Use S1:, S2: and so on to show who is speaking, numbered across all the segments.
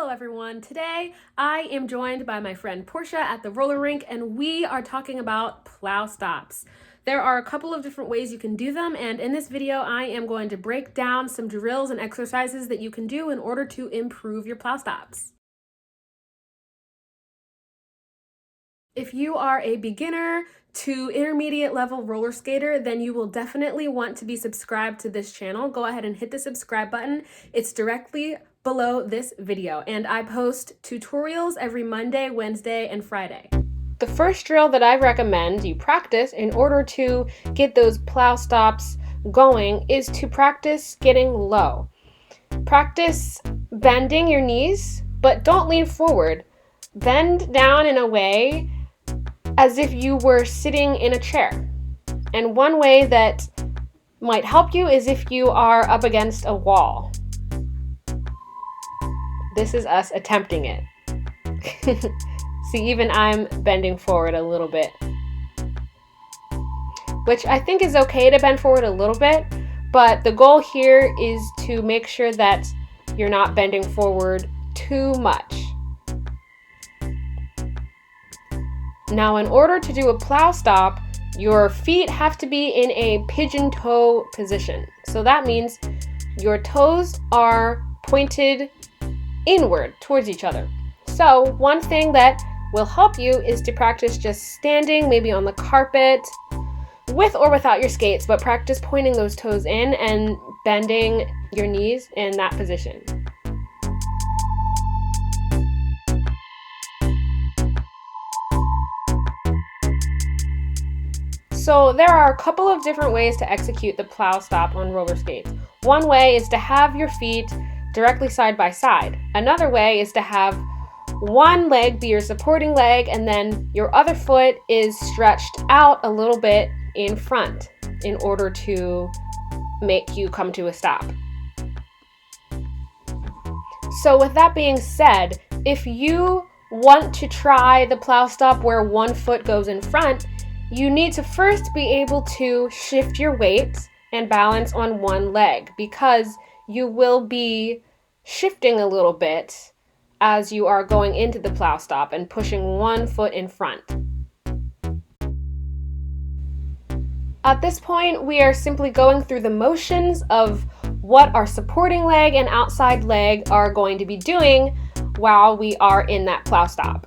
S1: Hello everyone. Today I am joined by my friend Portia at the roller rink and we are talking about plow stops. There are a couple of different ways you can do them, and in this video I am going to break down some drills and exercises that you can do in order to improve your plow stops. If you are a beginner to intermediate level roller skater, then you will definitely want to be subscribed to this channel. Go ahead and hit the subscribe button. It's directly below this video, and I post tutorials every Monday, Wednesday, and Friday. The first drill that I recommend you practice in order to get those plow stops going is to practice getting low. Practice bending your knees, but don't lean forward. Bend down in a way as if you were sitting in a chair. And one way that might help you is if you are up against a wall. This is us attempting it. See, even I'm bending forward a little bit, which I think is okay to bend forward a little bit, but the goal here is to make sure that you're not bending forward too much. Now, in order to do a plow stop, your feet have to be in a pigeon toe position. So that means your toes are pointed inward towards each other. So one thing that will help you is to practice just standing, maybe on the carpet, with or without your skates, but practice pointing those toes in and bending your knees in that position. So there are a couple of different ways to execute the plow stop on roller skates. One way is to have your feet directly side by side. Another way is to have one leg be your supporting leg and then your other foot is stretched out a little bit in front in order to make you come to a stop. So with that being said, if you want to try the plow stop where one foot goes in front, you need to first be able to shift your weight and balance on one leg, because you will be shifting a little bit as you are going into the plow stop and pushing one foot in front. At this point, we are simply going through the motions of what our supporting leg and outside leg are going to be doing while we are in that plow stop.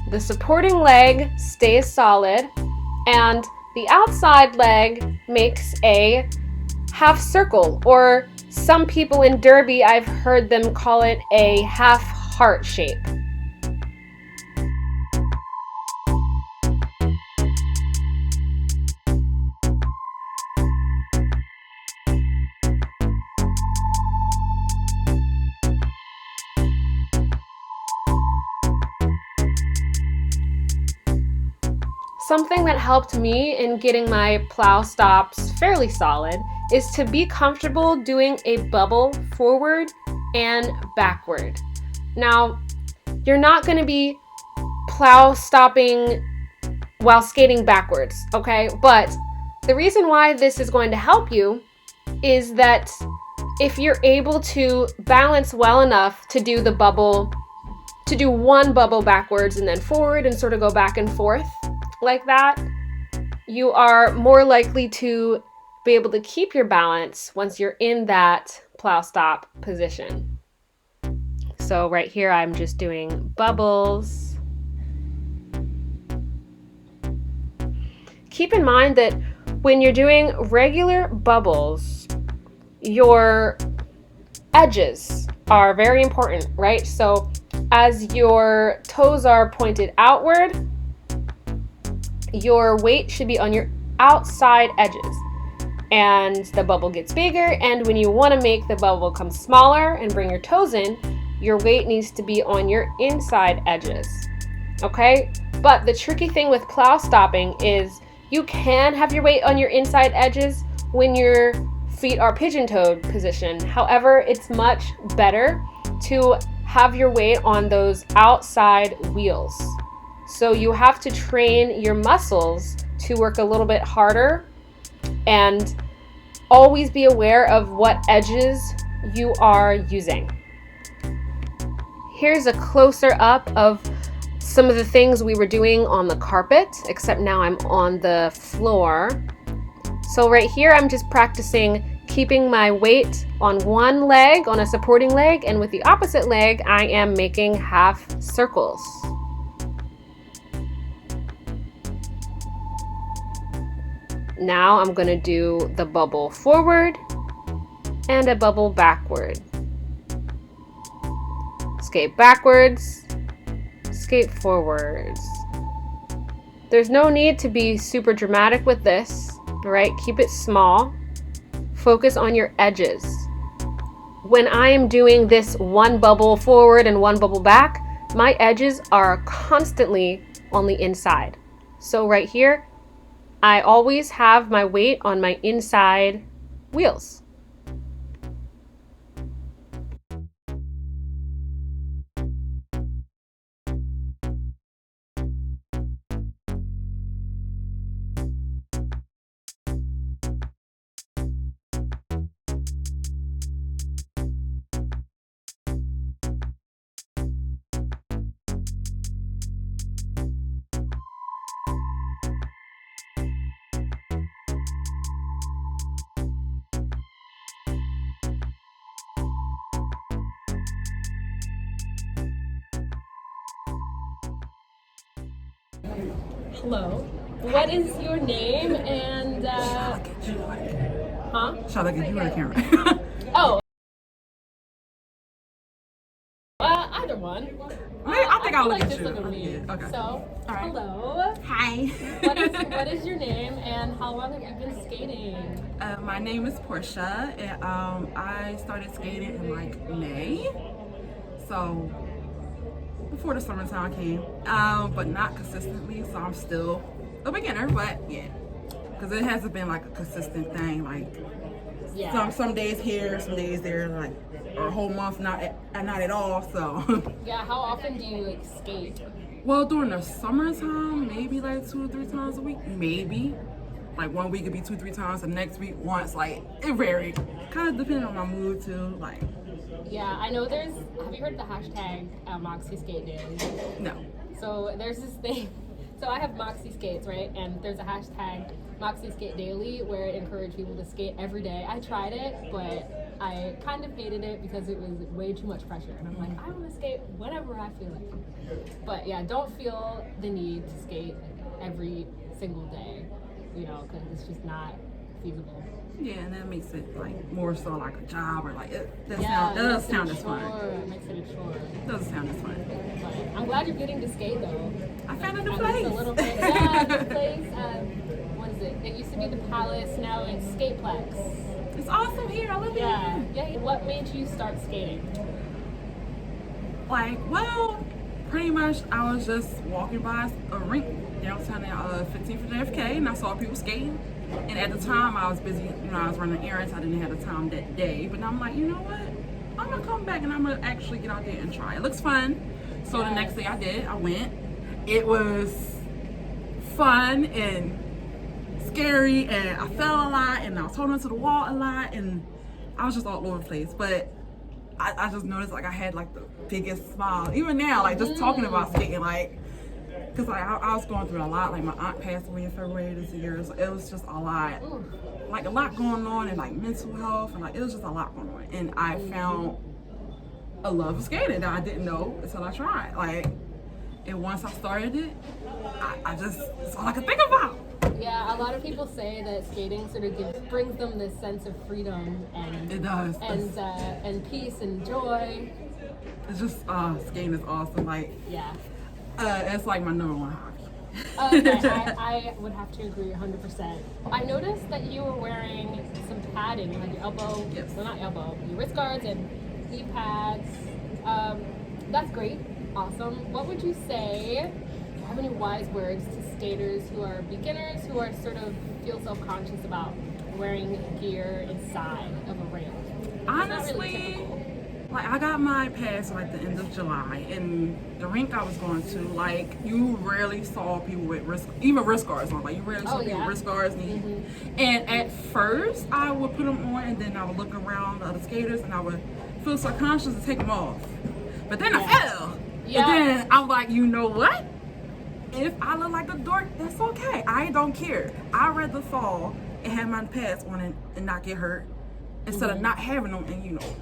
S1: The supporting leg stays solid and the outside leg makes a half circle, or some people in derby, I've heard them call it a half heart shape. Something that helped me in getting my plow stops fairly solid is to be comfortable doing a bubble forward and backward. Now, you're not going to be plow stopping while skating backwards, okay? But the reason why this is going to help you is that if you're able to balance well enough to do the bubble, to do one bubble backwards and then forward and sort of go back and forth like that, you are more likely to be able to keep your balance once you're in that plow stop position. So right here, I'm just doing bubbles. Keep in mind that when you're doing regular bubbles, your edges are very important, right? So as your toes are pointed outward, your weight should be on your outside edges, and the bubble gets bigger. And when you want to make the bubble come smaller and bring your toes in, your weight needs to be on your inside edges. Okay? But the tricky thing with plow stopping is you can have your weight on your inside edges when your feet are pigeon-toed position. However, it's much better to have your weight on those outside wheels. So you have to train your muscles to work a little bit harder and always be aware of what edges you are using. Here's a closer up of some of the things we were doing on the carpet, except now I'm on the floor. So right here, I'm just practicing keeping my weight on one leg, on a supporting leg, and with the opposite leg, I am making half circles. Now I'm gonna do the bubble forward and a bubble backward. Skate backwards, skate forwards. There's no need to be super dramatic with this, right? Keep it small. Focus on your edges. When I am doing this one bubble forward and one bubble back, my edges are constantly on the inside. So right here, I always have my weight on my inside wheels. Hello. What is your name and huh?
S2: Shall I get you on the camera?
S1: Oh. Either one.
S2: I think I'll look at
S1: this
S2: you.
S1: look at me.
S2: Okay.
S1: So,
S2: All right.
S1: hello.
S2: Hi.
S1: What is your name and how long have you been skating?
S2: My name is Portia, and I started skating in like May, so before the summertime came, but not consistently. So I'm still a beginner, but yeah, because it hasn't been like a consistent thing. Like some days here, some days there, like or a whole month not at all. So
S1: Yeah, how often do you skate?
S2: well, during the summertime, maybe like 2 or 3 times a week, maybe. Like 1 week could be 2 or 3 times, the next week once. Like it varied, kind of depending on my mood too. Like
S1: yeah, I know have you heard the hashtag Moxie Skate Daily?
S2: no.
S1: So there's this thing, so I have Moxie Skates, right? And there's a hashtag Moxie Skate Daily where it encouraged people to skate every day. I tried it, but I kind of hated it because it was way too much pressure. And I'm like, I want to skate whenever I feel like. But yeah, don't feel the need to skate every single day, because it's just not feasible.
S2: Yeah, and that makes it like more so like a job or like that does sound as fun.
S1: It makes it a chore.
S2: It doesn't sound as fun.
S1: But I'm glad you're getting to skate though.
S2: I found a new
S1: At
S2: place.
S1: least a little bit. Yeah, this place. What is it? It used to be the Palace. Now it's Skateplex.
S2: It's awesome here. I love it.
S1: Yeah. What made you start skating?
S2: Like, well, pretty much I was just walking by a rink downtown at 15th and JFK, and I saw people skating. And at the time, I was busy. I was running errands. I didn't have the time that day. But now I'm like, you know what? I'm gonna come back and I'm gonna actually get out there and try. It looks fun. So the next day I did. I went. It was fun and scary, and I fell a lot, and I was holding onto the wall a lot, and I was just all over the place. But I just noticed like I had like the biggest smile. Even now, like just talking about skating, like. Because like, I was going through a lot. Like my aunt passed away in February this year, so it was just a lot. Like a lot going on, and like mental health, and like it was just a lot going on. And I found a love of skating that I didn't know until I tried. Like, and once I started it, I just, it's all I could think about.
S1: Yeah, a lot of people say that skating sort of brings them this sense of freedom and
S2: it does.
S1: And peace and joy.
S2: It's just skating is awesome. Like
S1: yeah.
S2: It's like my #1 hobby.
S1: Okay, I would have to agree 100%. I noticed that you were wearing some padding, like your elbow, well not elbow, your wrist guards and knee pads. That's great. Awesome. What would you say? Do you have any wise words to skaters who are beginners, who are sort of feel self-conscious about wearing gear inside of a rink?
S2: Honestly, like I got my pass like the end of July, and the rink I was going to, like you rarely saw people with wrist guards on. Like you rarely saw people with wrist guards. And at first, I would put them on, and then I would look around the other skaters, and I would feel subconscious to take them off. But then I fell.
S1: Yeah.
S2: And then I'm like, you know what? If I look like a dork, that's okay. I don't care. I'd rather fall and have my pads on and not get hurt instead of not having them. And you know,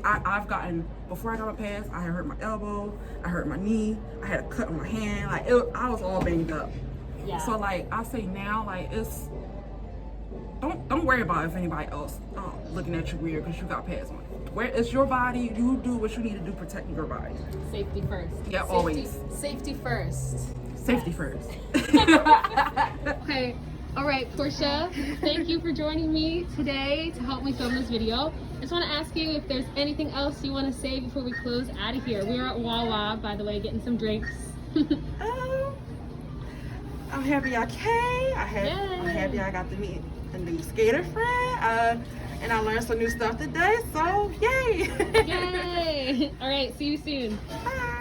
S2: I've gotten, before I got my pads, I had hurt my elbow, I hurt my knee, I had a cut on my hand. Like I was all banged up.
S1: Yeah.
S2: So like I say now, like don't worry about if anybody else looking at you weird because you got pads on. Where it's your body, you do what you need to do, protect your body.
S1: Safety first.
S2: Yeah, always.
S1: Safety first.
S2: Safety first.
S1: Okay. All right, Portia, thank you for joining me today to help me film this video. I just want to ask you if there's anything else you want to say before we close out of here. We are at Wawa, by the way, getting some drinks.
S2: I'm happy I came. I'm happy I got to meet a new skater friend. And I learned some new stuff today, so yay!
S1: Yay! All right, see you soon.
S2: Bye.